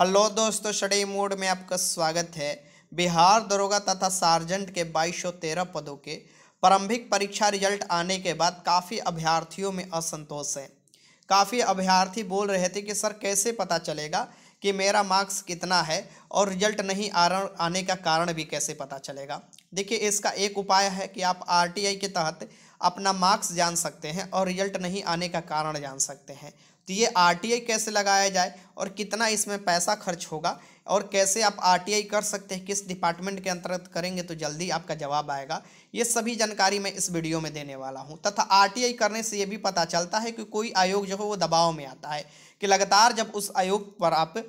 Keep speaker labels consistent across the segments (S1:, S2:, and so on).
S1: Hello दोस्तों, study mode में आपका स्वागत है। बिहार दरोगा तथा सार्जेंट के 2213 पदों के प्रारंभिक परीक्षा रिजल्ट आने के बाद काफ़ी अभ्यर्थियों में असंतोष है। काफ़ी अभ्यर्थी बोल रहे थे कि सर कैसे पता चलेगा कि मेरा मार्क्स कितना है और रिजल्ट नहीं आने का कारण भी कैसे पता चलेगा। देखिए, इसका एक उपाय है कि आप आरटीआई के तहत अपना मार्क्स जान सकते हैं और रिजल्ट नहीं आने का कारण जान सकते हैं। तो ये आरटीआई कैसे लगाया जाए और कितना इसमें पैसा खर्च होगा और कैसे आप आरटीआई कर सकते हैं, किस डिपार्टमेंट के अंतर्गत करेंगे तो जल्दी आपका जवाब आएगा, ये सभी जानकारी मैं इस वीडियो में देने वाला हूं। तथा आरटीआई करने से ये भी पता चलता है कि कोई आयोग जो है वो दबाव में आता है कि लगातार जब उस आयोग पर आप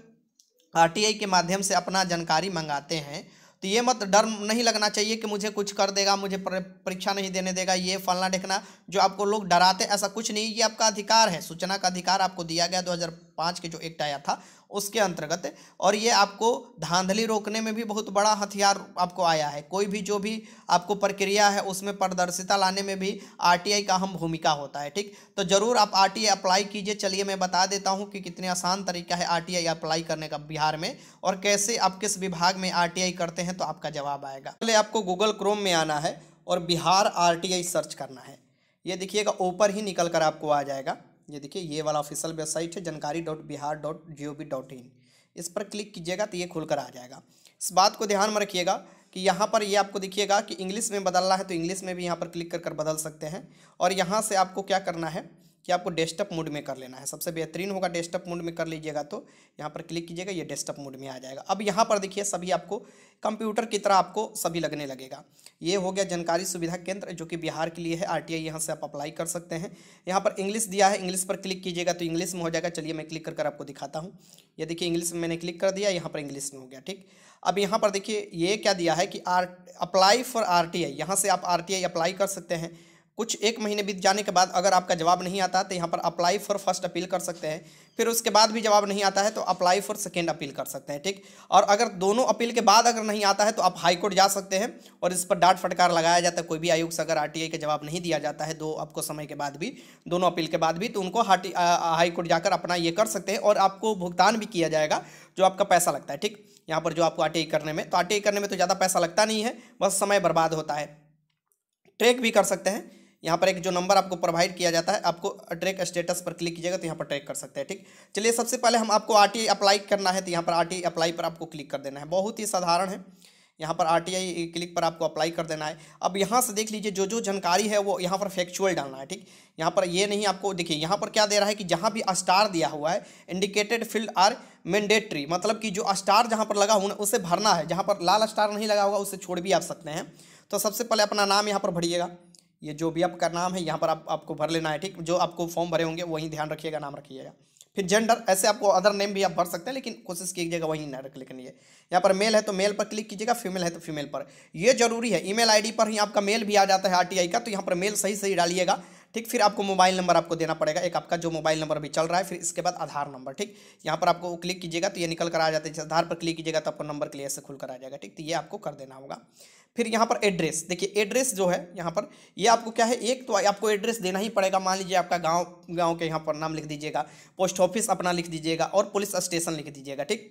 S1: आरटीआई के माध्यम से अपना जानकारी मंगाते हैं तो ये मत डर नहीं लगना चाहिए कि मुझे कुछ कर देगा, मुझे परीक्षा नहीं देने देगा, ये फलना ढिकना जो आपको लोग डराते, ऐसा कुछ नहीं। ये आपका अधिकार है, सूचना का अधिकार आपको दिया गया 2005 के जो एक्ट आया था उसके अंतर्गत। और ये आपको धांधली रोकने में भी बहुत बड़ा हथियार आपको आया है। कोई भी जो भी आपको प्रक्रिया है उसमें पारदर्शिता लाने में भी आरटीआई का अहम भूमिका होता है। ठीक, तो ज़रूर आप आरटीआई अप्लाई कीजिए। चलिए मैं बता देता हूँ कि कितने आसान तरीका है आरटीआई अप्लाई करने का बिहार में और कैसे आप किस विभाग में आरटीआई करते हैं तो आपका जवाब आएगा। पहले आपको गूगल क्रोम में आना है और बिहार आरटीआई सर्च करना है। ये देखिएगा ऊपर ही निकल कर आपको आ जाएगा। ये देखिए, ये वाला ऑफिशियल वेबसाइट है जानकारी.bihar.gov.in। इस पर क्लिक कीजिएगा तो ये खुलकर आ जाएगा। इस बात को ध्यान में रखिएगा कि यहाँ पर ये आपको दिखिएगा कि इंग्लिश में बदलना है तो इंग्लिश में भी यहाँ पर क्लिक कर बदल सकते हैं। और यहाँ से आपको क्या करना है कि आपको डेस्कटॉप मोड में कर लेना है। सबसे बेहतरीन होगा डेस्कटॉप मोड में कर लीजिएगा तो यहाँ पर क्लिक कीजिएगा, ये डेस्कटॉप मोड में आ जाएगा। अब यहाँ पर देखिए सभी आपको कंप्यूटर की तरह आपको सभी लगने लगेगा। ये हो गया जानकारी सुविधा केंद्र जो कि बिहार के लिए है। आरटीआई यहाँ से आप अप्लाई कर सकते हैं। यहाँ पर इंग्लिश दिया है, इंग्लिश पर क्लिक कीजिएगा तो इंग्लिश में हो जाएगा। चलिए मैं क्लिक कर आपको दिखाता हूँ। ये देखिए इंग्लिश में मैंने क्लिक कर दिया, यहाँ पर इंग्लिश में हो गया। ठीक, अब यहाँ पर देखिए ये क्या दिया है कि अप्लाई फॉर आरटीआई। यहाँ से आप आरटीआई अप्लाई कर सकते हैं। कुछ 1 महीने बीत जाने के बाद अगर आपका जवाब नहीं आता तो यहाँ पर अप्लाई फॉर फर्स्ट अपील कर सकते हैं। फिर उसके बाद भी जवाब नहीं आता है तो अप्लाई फॉर सेकेंड अपील कर सकते हैं। ठीक, और अगर दोनों अपील के बाद अगर नहीं आता है तो आप हाई कोर्ट जा सकते हैं और इस पर डांट फटकार लगाया जाता है। कोई भी आयोग से अगर आरटीआई का जवाब नहीं दिया जाता है दो आपको समय के बाद भी, दोनों अपील के बाद भी, तो उनको हाई कोर्ट जाकर अपना ये कर सकते हैं और आपको भुगतान भी किया जाएगा जो आपका पैसा लगता है। ठीक, यहाँ पर जो आपको आरटीआई करने में, तो आरटीआई करने में तो ज़्यादा पैसा लगता नहीं है, बस समय बर्बाद होता है। ट्रैक भी कर सकते हैं। यहाँ पर एक जो नंबर आपको प्रोवाइड किया जाता है, आपको ट्रैक स्टेटस पर क्लिक कीजिएगा तो यहाँ पर ट्रैक कर सकते हैं। ठीक, चलिए सबसे पहले हम आपको आरटीआई अप्लाई करना है तो यहाँ पर आरटीआई अप्लाई पर आपको क्लिक कर देना है। बहुत ही साधारण है, यहाँ पर आरटीआई क्लिक पर आपको अप्लाई कर देना है। अब यहाँ से देख लीजिए जो जो जानकारी है वो यहाँ पर फैक्चुअल डालना है। ठीक, यहाँ पर ये नहीं आपको देखिए यहाँ पर क्या दे रहा है कि जहाँ भी स्टार दिया हुआ है इंडिकेटेड फील्ड आर मैंडेटरी, मतलब कि जो स्टार जहाँ पर लगा हुआ उसे भरना है। जहाँ पर लाल स्टार नहीं लगा होगा उसे छोड़ भी आप सकते हैं। तो सबसे पहले अपना नाम यहाँ पर भरिएगा। ये जो भी आपका नाम है यहाँ पर आपको भर लेना है। ठीक, जो आपको फॉर्म भरे होंगे वही ध्यान रखिएगा, नाम रखिएगा। फिर जेंडर, ऐसे आपको अदर नेम भी आप भर सकते हैं लेकिन कोशिश कीजिएगा वही ना रख लेकिन ये यहाँ पर मेल है तो मेल पर क्लिक कीजिएगा, फीमेल है तो फीमेल पर। ये जरूरी है, ईमेल आईडी पर ही आपका मेल भी आ जाता है आरटीआई का, तो यहाँ पर मेल सही सही डालिएगा। ठीक, फिर आपको मोबाइल नंबर आपको देना पड़ेगा, एक आपका जो मोबाइल नंबर भी चल रहा है, फिर इसके बाद आधार नंबर। ठीक, यहाँ पर आपको क्लिक कीजिएगा तो ये निकल कर आ जाता है। आधार पर क्लिक कीजिएगा तो आपको नंबर क्लियर से खुल कर आ जाएगा। ठीक, तो ये आपको कर देना होगा। फिर यहाँ पर एड्रेस, देखिए एड्रेस जो है यहाँ पर ये आपको क्या है, एक तो आपको एड्रेस देना ही पड़ेगा। मान लीजिए आपका गांव के यहाँ पर नाम लिख दीजिएगा, पोस्ट ऑफिस अपना लिख दीजिएगा और पुलिस स्टेशन लिख दीजिएगा। ठीक,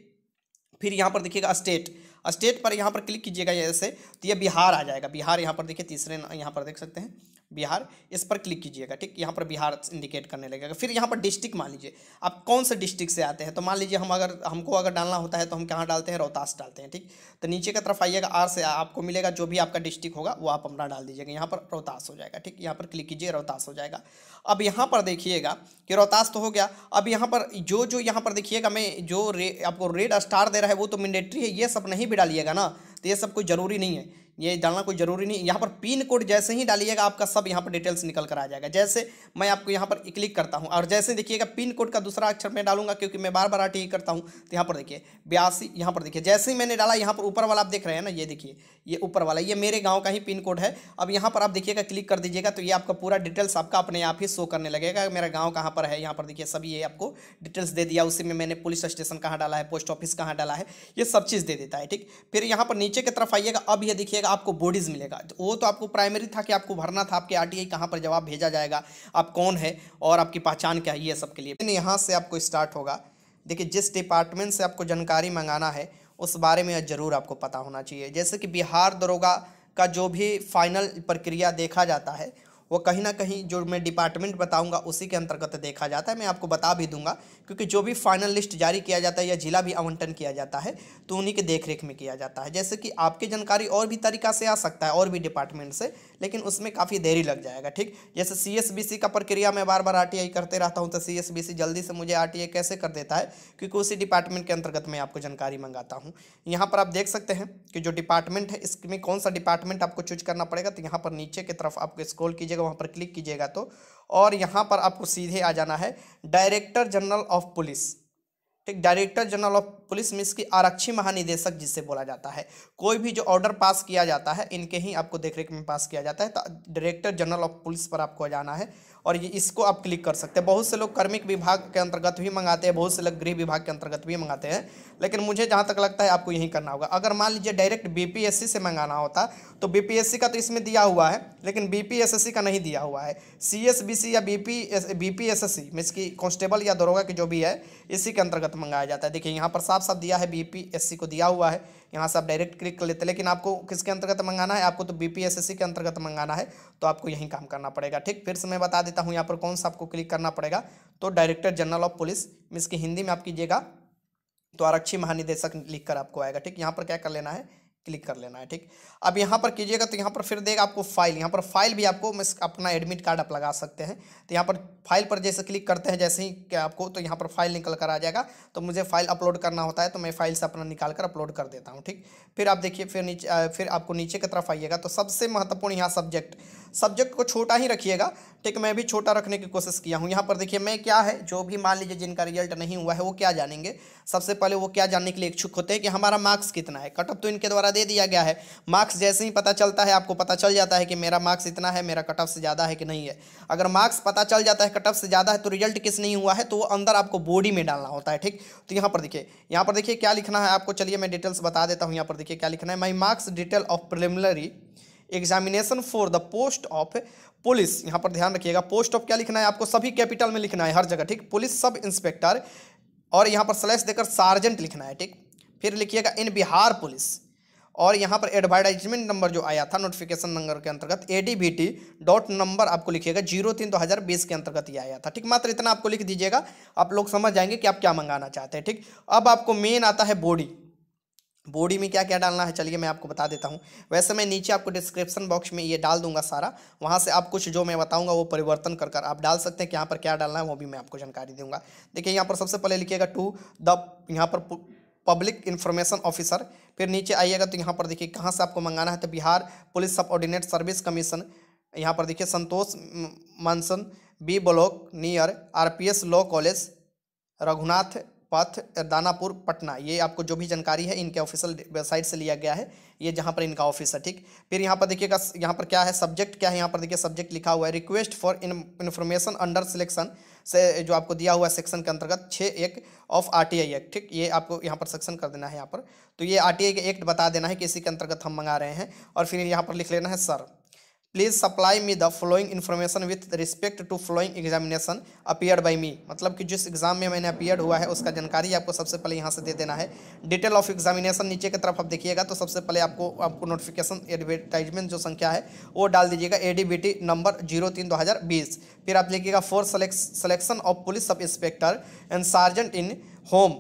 S1: फिर यहाँ पर देखिएगा स्टेट पर यहाँ पर क्लिक कीजिएगा ऐसे तो ये बिहार आ जाएगा। बिहार यहाँ पर देखिए तीसरे यहाँ पर देख सकते हैं बिहार, इस पर क्लिक कीजिएगा। ठीक, यहाँ पर बिहार इंडिकेट करने लगेगा। फिर यहाँ पर डिस्ट्रिक्ट, मान लीजिए आप कौन से डिस्ट्रिक्ट से आते हैं, तो मान लीजिए हमको अगर डालना होता है तो हम कहाँ डालते हैं, रोहतास डालते हैं। ठीक, तो नीचे की तरफ आइएगा, आर से आपको मिलेगा जो भी आपका डिस्ट्रिक्ट होगा वो आप अपना डाल दीजिएगा। यहाँ पर रोहतास हो जाएगा। ठीक, यहाँ पर क्लिक कीजिए, रोहतास हो जाएगा। अब यहाँ पर देखिएगा कि रोहतास तो हो गया। अब यहाँ पर जो यहाँ पर देखिएगा मैं जो आपको रेड स्टार दे रहा है वो तो मैंडेटरी है, ये सब नहीं भी डालिएगा ना, तो ये सब कोई ज़रूरी नहीं है, ये डालना कोई ज़रूरी नहीं। यहाँ पर पिन कोड जैसे ही डालिएगा आपका सब यहाँ पर डिटेल्स निकल कर आ जाएगा। जैसे मैं आपको यहाँ पर क्लिक करता हूँ और जैसे देखिएगा पिन कोड का दूसरा अक्षर मैं डालूंगा क्योंकि मैं बार बार आरटीआई करता हूँ। तो यहाँ पर देखिए 82, यहाँ पर देखिए जैसे ही मैंने डाला यहाँ पर ऊपर वाला आप देख रहे हैं ना, ये देखिए ये ऊपर वाला ये मेरे गाँव का ही पिन कोड है। अब यहाँ पर आप देखिएगा क्लिक कर दीजिएगा तो ये आपका पूरा डिटेल्स आपका अपने आप ही शो करने लगेगा। मेरा गाँव कहाँ पर है, यहाँ पर देखिए सभी ये आपको डिटेल्स दे दिया। उसी में मैंने पुलिस स्टेशन कहाँ डाला है, पोस्ट ऑफिस कहाँ डाला है, ये सब चीज़ दे देता है। ठीक, फिर यहाँ पर नीचे की तरफ आइएगा। अब ये देखिएगा आपको बॉडीज मिलेगा। वो तो आपको प्राइमरी था कि आपको भरना था आपके आरटीआई कहाँ पर जवाब भेजा जाएगा, आप कौन है और आपकी पहचान क्या है, ये सब के लिए यहाँ से आपको स्टार्ट होगा। देखिए जिस डिपार्टमेंट से आपको जानकारी मंगाना है उस बारे में ज़रूर आपको पता होना चाहिए। जैसे कि बिहार दरोगा का जो भी फाइनल प्रक्रिया देखा जाता है वो कहीं ना कहीं जो मैं डिपार्टमेंट बताऊंगा उसी के अंतर्गत देखा जाता है। मैं आपको बता भी दूंगा, क्योंकि जो भी फाइनल लिस्ट जारी किया जाता है या जिला भी आवंटन किया जाता है तो उन्हीं के देखरेख में किया जाता है। जैसे कि आपकी जानकारी और भी तरीका से आ सकता है और भी डिपार्टमेंट से, लेकिन उसमें काफ़ी देरी लग जाएगा। ठीक, जैसे CSBC का प्रक्रिया मैं बार बार RTI करते रहता हूँ तो CSBC जल्दी से मुझे RTI कैसे कर देता है, क्योंकि उसी डिपार्टमेंट के अंतर्गत मैं आपको जानकारी मंगाता हूँ। यहाँ पर आप देख सकते हैं कि जो डिपार्टमेंट है इसमें कौन सा डिपार्टमेंट आपको चूज करना पड़ेगा। तो यहाँ पर नीचे की तरफ आपको स्क्रॉल कीजिएगा, वहाँ पर क्लिक कीजिएगा तो, और यहाँ पर आपको सीधे आ जाना है डायरेक्टर जनरल ऑफ पुलिस। ठीक, director general of police means की आरक्षी महानिदेशक जिससे बोला जाता है। कोई भी जो ऑर्डर पास किया जाता है इनके ही आपको देखरेख में पास किया जाता है। तो डायरेक्टर जनरल ऑफ पुलिस पर आपको जाना है और ये इसको आप क्लिक कर सकते हैं। बहुत से लोग कार्मिक विभाग के अंतर्गत भी मंगाते हैं, बहुत से लोग गृह विभाग के अंतर्गत भी मंगाते हैं, लेकिन मुझे जहाँ तक लगता है आपको यही करना होगा। अगर मान लीजिए डायरेक्ट BPSC से मंगाना होता तो BPSC का तो इसमें दिया हुआ है, लेकिन BPSSC का नहीं दिया हुआ है। CSBC या BPSSC मीन्स की कांस्टेबल या दरोगा की जो भी है इसी के अंतर्गत मंगाया जाता है। देखिए यहाँ पर साफ साफ दिया है BPSC को दिया हुआ है, यहाँ से आप डायरेक्ट क्लिक कर लेते हैं। लेकिन आपको किसके अंतर्गत मंगाना है, आपको तो BPSSC के अंतर्गत मंगाना है, तो आपको यही काम करना पड़ेगा। ठीक, फिर से मैं बता देता हूँ यहाँ पर कौन सा आपको क्लिक करना पड़ेगा। तो director general of police means की हिंदी में आप कीजिएगा तो आरक्षी महानिदेशक लिख कर आपको आएगा। ठीक, यहाँ पर क्या कर लेना है, क्लिक कर लेना है। ठीक, अब यहाँ पर कीजिएगा तो यहाँ पर फिर देगा आपको फाइल। यहाँ पर फाइल भी आपको अपना एडमिट कार्ड आप लगा सकते हैं। तो यहाँ पर फाइल पर जैसे क्लिक करते हैं जैसे ही क्या आपको, तो यहाँ पर फाइल निकल कर आ जाएगा। तो मुझे फाइल अपलोड करना होता है तो मैं फाइल से अपना निकाल कर अपलोड कर देता हूँ। ठीक, फिर आप देखिए फिर आपको नीचे की तरफ आइएगा तो सबसे महत्वपूर्ण यहाँ सब्जेक्ट को छोटा ही रखिएगा। ठीक, मैं भी छोटा रखने की कोशिश किया हूँ। यहाँ पर देखिए मैं क्या है, जो भी मान लीजिए जिनका रिजल्ट नहीं हुआ है वो क्या जानेंगे, सबसे पहले वो क्या जानने के लिए इच्छुक होते हैं कि हमारा मार्क्स कितना है। कट ऑफ तो इनके द्वारा दे दिया गया है, मार्क्स जैसे ही पता चलता है आपको पता चल जाता है कि मेरा मार्क्स इतना है, मेरा कट ऑफ से ज़्यादा है कि नहीं है। अगर मार्क्स पता चल जाता है कट ऑफ से ज़्यादा है तो रिजल्ट किस नहीं हुआ है तो वो अंदर आपको बॉडी में डालना होता है। ठीक, तो यहाँ पर देखिए क्या लिखना है आपको, चलिए मैं डिटेल्स बता देता हूँ। यहाँ पर देखिए क्या लिखना है, माई marks detail of preliminary examination for the post of police. यहाँ पर ध्यान रखिएगा पोस्ट ऑफ क्या लिखना है आपको, सभी कैपिटल में लिखना है हर जगह। ठीक, पुलिस सब इंस्पेक्टर और यहाँ पर स्लैश देकर सार्जेंट लिखना है। ठीक, फिर लिखिएगा इन बिहार पुलिस, और यहाँ पर एडवर्टाइजमेंट नंबर जो आया था नोटिफिकेशन नंबर के अंतर्गत ADBT डॉट नंबर आपको लिखिएगा 03/2020 के अंतर्गत ये आया था। ठीक, मात्र इतना आपको लिख दीजिएगा, आप लोग समझ जाएंगे कि आप क्या मंगाना चाहते हैं। ठीक, अब आपको मेन आता है बॉडी में क्या क्या डालना है, चलिए मैं आपको बता देता हूँ। वैसे मैं नीचे आपको डिस्क्रिप्शन बॉक्स में ये डाल दूंगा सारा, वहाँ से आप कुछ जो मैं बताऊंगा वो परिवर्तन कर आप डाल सकते हैं कि यहाँ पर क्या डालना है वो भी मैं आपको जानकारी दूंगा। देखिए यहाँ पर सबसे पहले लिखिएगा टू द यहाँ पर पब्लिक इंफॉर्मेशन ऑफिसर, फिर नीचे आइएगा तो यहाँ पर देखिए कहाँ से आपको मंगाना है, तो Bihar police subordinate service commission. यहाँ पर देखिए संतोष मानसन B block near RPS law college Raghunath पथ दानापुर पटना। ये आपको जो भी जानकारी है इनके ऑफिशियल वेबसाइट से लिया गया है, ये जहाँ पर इनका ऑफिस है। ठीक, फिर यहाँ पर देखिएगा यहाँ पर क्या है, सब्जेक्ट क्या है, यहाँ पर देखिए सब्जेक्ट लिखा हुआ है request for information under selection से जो आपको दिया हुआ है सेक्शन के अंतर्गत 6(1) ऑफ RTI एक्ट। ठीक, ये आपको यहाँ पर सेक्शन कर देना है यहाँ पर, तो ये RTI के एक्ट बता देना है कि इसी के अंतर्गत हम मंगा रहे हैं। और फिर यहाँ पर लिख लेना है sir please supply me the following information with respect to following examination appeared by me, मतलब कि जिस एग्जाम में मैंने अपीयर्ड हुआ है उसका जानकारी आपको सबसे पहले यहाँ से दे देना है। डिटेल ऑफ एग्जामिनेशन नीचे की तरफ आप देखिएगा तो सबसे पहले आपको नोटिफिकेशन एडवर्टाइजमेंट जो संख्या है वो डाल दीजिएगा ADBT नंबर 03/2020। फिर आप लिखिएगा for selection of police sub inspector and sergeant in home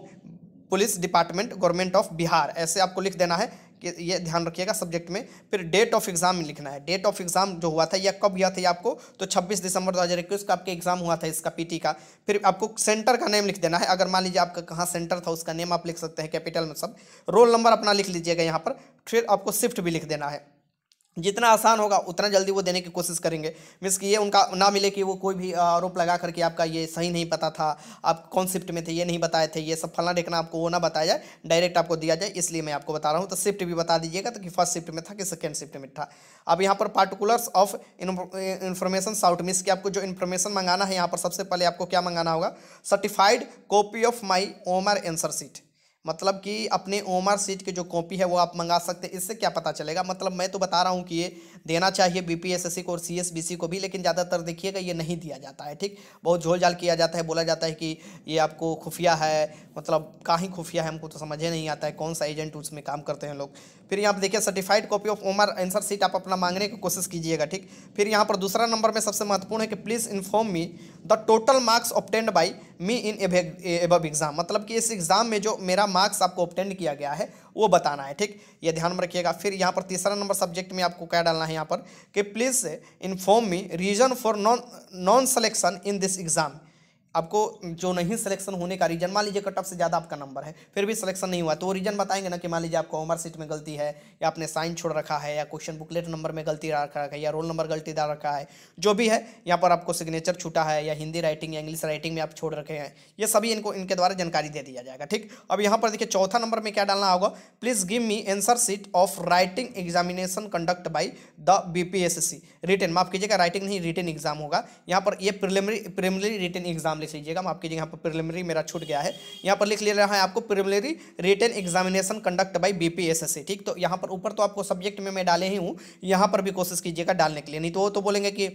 S1: police department government of Bihar, ऐसे आपको लिख देना है कि ये ध्यान रखिएगा सब्जेक्ट में। फिर डेट ऑफ एग्जाम में लिखना है, डेट ऑफ एग्जाम जो हुआ था या कब हुआ था आपको, तो 26 दिसंबर 2021 का आपके एग्जाम हुआ था इसका PT का। फिर आपको सेंटर का नेम लिख देना है, अगर मान लीजिए आपका कहाँ सेंटर था उसका नेम आप लिख सकते हैं कैपिटल में सब। रोल नंबर अपना लिख लीजिएगा यहाँ पर, फिर आपको शिफ्ट भी लिख देना है। जितना आसान होगा उतना जल्दी वो देने की कोशिश करेंगे, मीन्स कि ये उनका ना मिले कि वो कोई भी आरोप लगा करके आपका ये सही नहीं पता था, आप कौन शिफ्ट में थे ये नहीं बताए थे, ये सब फलना देखना आपको वो ना बताया जाए, डायरेक्ट आपको दिया जाए, इसलिए मैं आपको बता रहा हूँ। तो शिफ्ट भी बता दीजिएगा तो कि फर्स्ट शिफ्ट में था कि सेकेंड शिफ्ट में था। अब यहाँ पर particulars of information sought means कि आपको जो इन्फॉर्मेशन मंगाना है यहाँ पर सबसे पहले आपको क्या मंगाना होगा, certified copy of my Omar answer sheet, मतलब कि अपने ओमआर सीट की जो कॉपी है वो आप मंगा सकते हैं। इससे क्या पता चलेगा, मतलब मैं तो बता रहा हूँ कि ये देना चाहिए बीपीएसएससी को और सीएसबीसी को भी, लेकिन ज़्यादातर देखिएगा ये नहीं दिया जाता है। ठीक, बहुत झोल झाल किया जाता है, बोला जाता है कि ये आपको खुफिया है, मतलब कहाँ ही खुफिया है, हमको तो समझ ही नहीं आता है कौन सा एजेंट उसमें काम करते हैं लोग। फिर यहाँ पर देखिए certified copy of OMR answer sheet आप अपना मांगने की कोशिश कीजिएगा। ठीक, फिर यहाँ पर दूसरा नंबर में सबसे महत्वपूर्ण है कि please inform me the total marks obtained by me in above exam, मतलब कि इस एग्जाम में जो मेरा मार्क्स आपको ऑब्टेंड किया गया है वो बताना है। ठीक, ये ध्यान में रखिएगा। फिर यहाँ पर तीसरा नंबर सब्जेक्ट में आपको क्या डालना है यहाँ पर कि please inform me reason for non selection in this exam, आपको जो नहीं सिलेक्शन होने का रीजन, मान लीजिए कट ऑफ से ज़्यादा आपका नंबर है फिर भी सिलेक्शन नहीं हुआ तो वो रीजन बताएंगे ना, कि मान लीजिए आपको ओमआर सीट में गलती है, या आपने साइन छोड़ रखा है, या क्वेश्चन बुकलेट नंबर में गलती रखा है, या रोल नंबर गलती डाल रखा है, जो भी है यहाँ पर आपको सिग्नेचर छूटा है, या हिंदी राइटिंग या इंग्लिश राइटिंग में आप छोड़ रखे हैं, ये सभी इनको इनके द्वारा जानकारी दे दिया जाएगा। ठीक, अब यहाँ पर देखिए चौथा नंबर में क्या डालना होगा, please give me answer sheet of writing examination conduct by the BPSSC written, माफ कीजिएगा राइटिंग नहीं रिटन एग्जाम होगा यहाँ पर, ये प्रिलिमिनरी रिटन एग्जाम लिख लीजिएगा, माफ कीजिएगा यहाँ पर प्रिलिमिनरी मेरा छूट गया है, यहाँ पर लिख ले रहा है आपको preliminary written examination conduct by BPSSC. ठीक, तो यहाँ पर ऊपर तो आपको सब्जेक्ट में मैं डाले ही हूँ, यहाँ पर भी कोशिश कीजिएगा डालने के लिए, नहीं तो वो तो बोलेंगे कि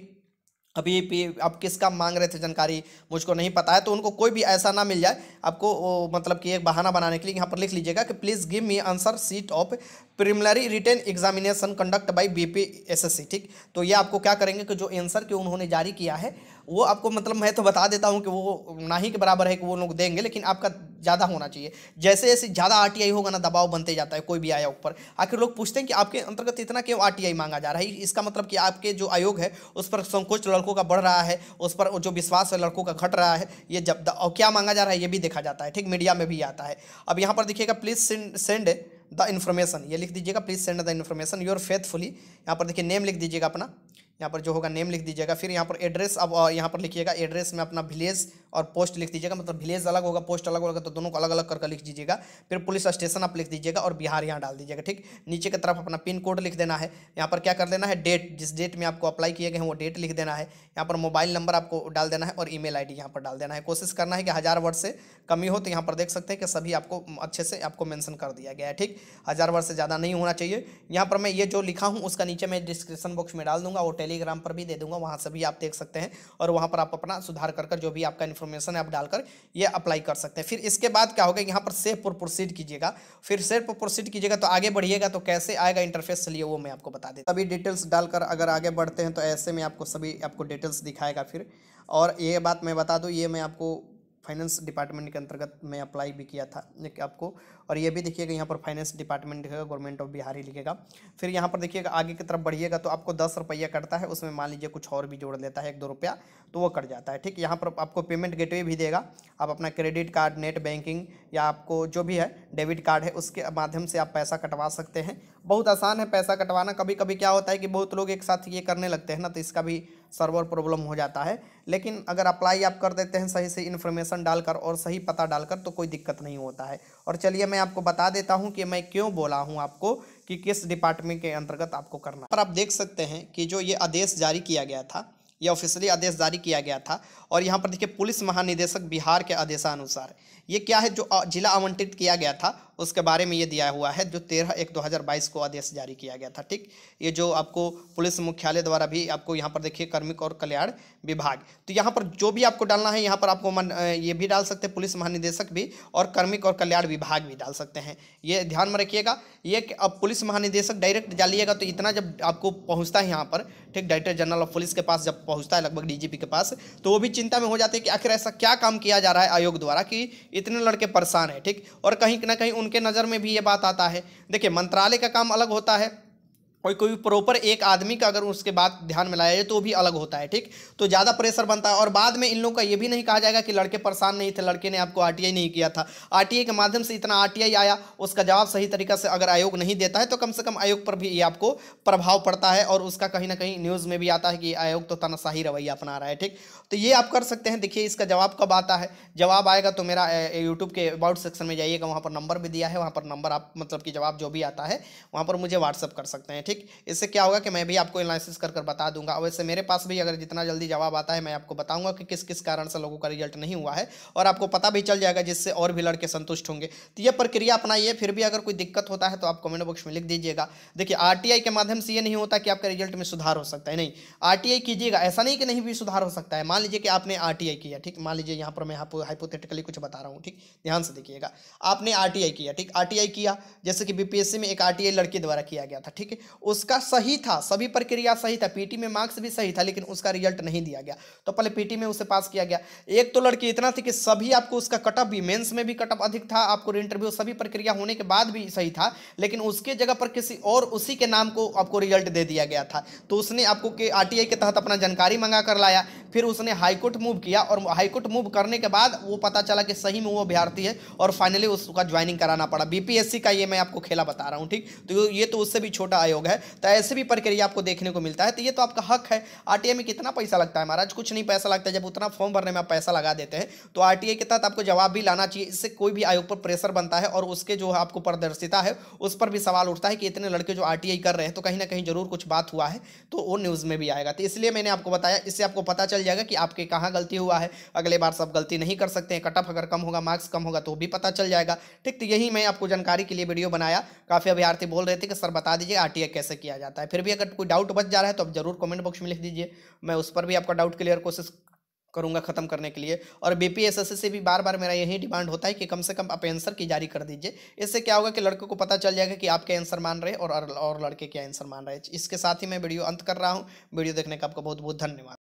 S1: अभी आप किसका मांग रहे थे जानकारी, मुझको नहीं पता है, तो उनको कोई भी ऐसा ना मिल जाए आपको मतलब कि एक बहाना बनाने के लिए यहाँ पर लिख लीजिएगा कि please give me answer sheet of preliminary written examination conduct by BPSSC. ठीक, तो ये आपको क्या करेंगे कि जो आंसर के उन्होंने जारी किया है वो आपको, मतलब मैं तो बता देता हूँ कि वो ना ही के बराबर है कि वो लोग देंगे, लेकिन आपका ज़्यादा होना चाहिए। जैसे जैसे ज़्यादा आरटीआई होगा ना, दबाव बनते जाता है, कोई भी आया ऊपर आखिर लोग पूछते हैं कि आपके अंतर्गत इतना क्यों आरटीआई मांगा जा रहा है, इसका मतलब कि आपके जो आयोग है उस पर संकोच लड़कों का बढ़ रहा है, उस पर जो विश्वास है लड़कों का घट रहा है, ये जब और क्या मांगा जा रहा है ये भी देखा जाता है। ठीक, मीडिया में भी आता है। अब यहाँ पर देखिएगा प्लीज़ सेंड द इन्फॉर्मेशन, ये लिख दीजिएगा please send the information your faithfully, यहाँ पर देखिए नेम लिख दीजिएगा अपना, यहाँ पर जो होगा नेम लिख दीजिएगा। फिर यहाँ पर एड्रेस, अब यहाँ पर लिखिएगा एड्रेस में अपना विलेज और पोस्ट लिख दीजिएगा, मतलब विलेज अलग होगा पोस्ट अलग होगा तो दोनों को अलग अलग करके लिख दीजिएगा। फिर पुलिस स्टेशन आप लिख दीजिएगा और बिहार यहाँ डाल दीजिएगा। ठीक, नीचे की तरफ अपना पिन कोड लिख देना है। यहाँ पर क्या कर देना है, डेट, जिस डेट में आपको अप्लाई किए गए हैं वो डेट लिख देना है। यहाँ पर मोबाइल नंबर आपको डाल देना है और ईमेल आईडी यहाँ पर डाल देना है। कोशिश करना है कि 1000 वर्ड से कमी हो, तो यहाँ पर देख सकते हैं कि सभी आपको अच्छे से आपको मेंशन कर दिया गया है। ठीक, 1000 वर्ड से ज़्यादा नहीं होना चाहिए। यहाँ पर मैं ये जो लिखा हूँ उसका नीचे मैं डिस्क्रिप्शन बॉक्स में डाल दूंगा और टेलीग्राम पर भी दे दूंगा, वहाँ से भी आप देख सकते हैं और वहाँ पर आप अपना सुधार कर जो भी आपका इन्फॉर्मेशन है आप डालकर ये अप्लाई कर सकते हैं। फिर इसके बाद क्या होगा, यहाँ पर सेव पर प्रोसीड कीजिएगा। फिर सेव पर प्रोसीड कीजिएगा तो आगे बढ़िएगा तो कैसे आएगा इंटरफेस, चलिए वो मैं आपको बता देता हूँ। सभी डिटेल्स डालकर अगर आगे बढ़ते हैं तो ऐसे में आपको सभी आपको डिटेल्स दिखाएगा। फिर और ये बात मैं बता दूँ, ये मैं आपको फाइनेंस डिपार्टमेंट के अंतर्गत मैं अप्लाई भी किया था आपको, और ये भी देखिएगा यहाँ पर फाइनेंस डिपार्टमेंट लिखेगा, गवर्नमेंट ऑफ बिहार ही लिखेगा। फिर यहाँ पर देखिएगा आगे की तरफ बढ़िएगा तो आपको 10 रुपया कटता है, उसमें मान लीजिए कुछ और भी जोड़ लेता है 1-2 रुपया तो वो कट जाता है। ठीक, यहाँ पर आपको पेमेंट गेटवे भी देगा, आप अपना क्रेडिट कार्ड, नेट बैंकिंग या आपको जो भी है डेबिट कार्ड है उसके माध्यम से आप पैसा कटवा सकते हैं। बहुत आसान है पैसा कटवाना। कभी कभी क्या होता है कि बहुत लोग एक साथ ये करने लगते हैं ना, तो इसका भी सर्वर प्रॉब्लम हो जाता है। लेकिन अगर अप्लाई आप कर देते हैं सही से इन्फॉर्मेशन डालकर और सही पता डालकर तो कोई दिक्कत नहीं होता है। और चलिए मैं आपको बता देता हूं कि मैं क्यों बोला हूं आपको कि किस डिपार्टमेंट के अंतर्गत आपको करना। पर आप देख सकते हैं कि जो ये आदेश जारी किया गया था, यह ऑफिशियली आदेश जारी किया गया था और यहाँ पर देखिए पुलिस महानिदेशक बिहार के आदेशानुसार ये क्या है, जो जिला आवंटित किया गया था उसके बारे में ये दिया हुआ है, जो 13/1/2022 को आदेश जारी किया गया था। ठीक, ये जो आपको पुलिस मुख्यालय द्वारा भी आपको यहाँ पर देखिए कार्मिक और कल्याण विभाग, तो यहाँ पर जो भी आपको डालना है यहाँ पर आपको ये भी डाल सकते हैं पुलिस महानिदेशक भी और कार्मिक और कल्याण विभाग भी डाल सकते हैं। ये ध्यान में रखिएगा, ये अब पुलिस महानिदेशक डायरेक्ट डालिएगा तो इतना जब आपको पहुँचता है यहाँ पर, ठीक, डायरेक्टर जनरल ऑफ पुलिस के पास जब पहुँचता है लगभग डीजीपी के पास, तो वो भी चिंता में हो जाते हैं कि आखिर ऐसा क्या काम किया जा रहा है आयोग द्वारा कि इतने लड़के परेशान हैं। ठीक, और कहीं ना कहीं उनके नज़र में भी ये बात आता है। देखिए मंत्रालय का काम अलग होता है, कोई प्रॉपर एक आदमी का अगर उसके बाद ध्यान में लाया जाए तो भी अलग होता है। ठीक, तो ज़्यादा प्रेशर बनता है और बाद में इन लोगों का ये भी नहीं कहा जाएगा कि लड़के परेशान नहीं थे, लड़के ने आपको आरटीआई नहीं किया था। आरटीआई के माध्यम से इतना आरटीआई आया, उसका जवाब सही तरीका से अगर आयोग नहीं देता है तो कम से कम आयोग पर भी ये आपको प्रभाव पड़ता है और उसका कहीं ना कहीं न्यूज़ में भी आता है कि आयोग तो तानाशाही रवैया अपना रहा है। ठीक, तो ये आप कर सकते हैं। देखिए इसका जवाब कब आता है, जवाब आएगा तो मेरा यूट्यूब के अबाउट सेक्शन में जाइएगा, वहाँ पर नंबर भी दिया है, वहाँ पर नंबर आप मतलब कि जवाब जो भी आता है वहाँ पर मुझे व्हाट्सअप कर सकते हैं। ठीक, ठीक। इससे क्या होगा कि मैं भी आपको एनालिसिस कर बता दूंगा। वैसे मेरे पास भी अगर जितना जल्दी जवाब आता है मैं आपको बताऊंगा कि किस किस कारण से लोगों का रिजल्ट नहीं हुआ है, और आपको पता भी चल जाएगा, जिससे और भी लड़के संतुष्ट होंगे। तो ये प्रक्रिया अपनाइए। फिर भी अगर कोई दिक्कत होता है तो आप कमेंट बॉक्स में लिख दीजिएगा। देखिए आरटीआई के माध्यम से ये नहीं होता कि आपके रिजल्ट में सुधार हो सकता है, नहीं। आरटीआई कीजिएगा, ऐसा नहीं कि नहीं भी सुधार हो सकता है। मान लीजिए कि आपने आरटीआई किया, ठीक। मान लीजिए यहाँ पर मैं हाइपोथेटिकली कुछ बता रहा हूँ, ठीक। ध्यान से देखिएगा। आपने आरटीआई किया, ठीक। आरटीआई किया, जैसे कि बीपीएससी में एक आरटीआई लड़के द्वारा किया गया था, ठीक है। उसका सही था, सभी प्रक्रिया सही था, पीटी में मार्क्स भी सही था, लेकिन उसका रिजल्ट नहीं दिया गया। तो पहले पीटी में उसे पास किया गया। एक तो लड़की इतना थी कि सभी आपको उसका कटअप भी, मेंस में भी कटअप अधिक था, आपको इंटरव्यू सभी प्रक्रिया होने के बाद भी सही था, लेकिन उसके जगह पर किसी और उसी के नाम को आपको रिजल्ट दे दिया गया था। तो उसने आपको के आरटीआई के तहत अपना जानकारी मंगा कर लाया, फिर उसने हाईकोर्ट मूव किया, और हाईकोर्ट मूव करने के बाद वो पता चला कि सही में वो अभ्यर्थी है, और फाइनली उसका ज्वाइनिंग कराना पड़ा। बीपीएससी का ये मैं आपको खेला बता रहा हूँ, ठीक। तो ये तो उससे भी छोटा आयोग है। तो ऐसे भी प्रक्रिया आपको देखने को मिलता है। तो ये तो आपका हक है। आरटीआई में कितना पैसा लगता है महाराज? कुछ नहीं पैसा लगता है। जब उतना फॉर्म भरने में आप पैसा लगा देते हैं तो आरटीआई के तहत आपको जवाब भी लाना चाहिए। इससे कोई भी आयोग पर प्रेशर बनता है, और उसके जो आपको पारदर्शिता है उस पर भी सवाल उठता है कि इतने लड़के जो आरटीआई कर रहे हैं, तो कहीं ना कहीं जरूर कुछ बात हुआ है, तो वो न्यूज़ में भी आएगा। तो इसलिए मैंने आपको बताया, इससे आपको पता चल जाएगा कि आपके कहाँ गलती हुआ है। अगले बार सब गलती नहीं कर सकते हैं। कटअप अगर कम होगा, मार्क्स कम होगा, तो भी पता चल जाएगा, ठीक। तो यही मैं आपको जानकारी के लिए वीडियो बनाया। काफ़ी अभ्यर्थी बोल रहे थे कि सर बता दीजिए आरटीआई कैसे किया जाता है। फिर भी अगर कोई डाउट बच जा रहा है तो आप जरूर कमेंट बॉक्स में लिख दीजिए। मैं उस पर भी आपका डाउट क्लियर कोशिश करूंगा खत्म करने के लिए। और बीपीएसएससी से भी बार बार मेरा यही डिमांड होता है कि कम से कम आप आंसर की जारी कर दीजिए। इससे क्या होगा कि लड़कों को पता चल जाएगा कि आपके आंसर मान रहे और लड़के क्या आंसर मान रहे हैं। इसके साथ ही मैं वीडियो अंत कर रहा हूँ। वीडियो देखने का आपका बहुत बहुत धन्यवाद।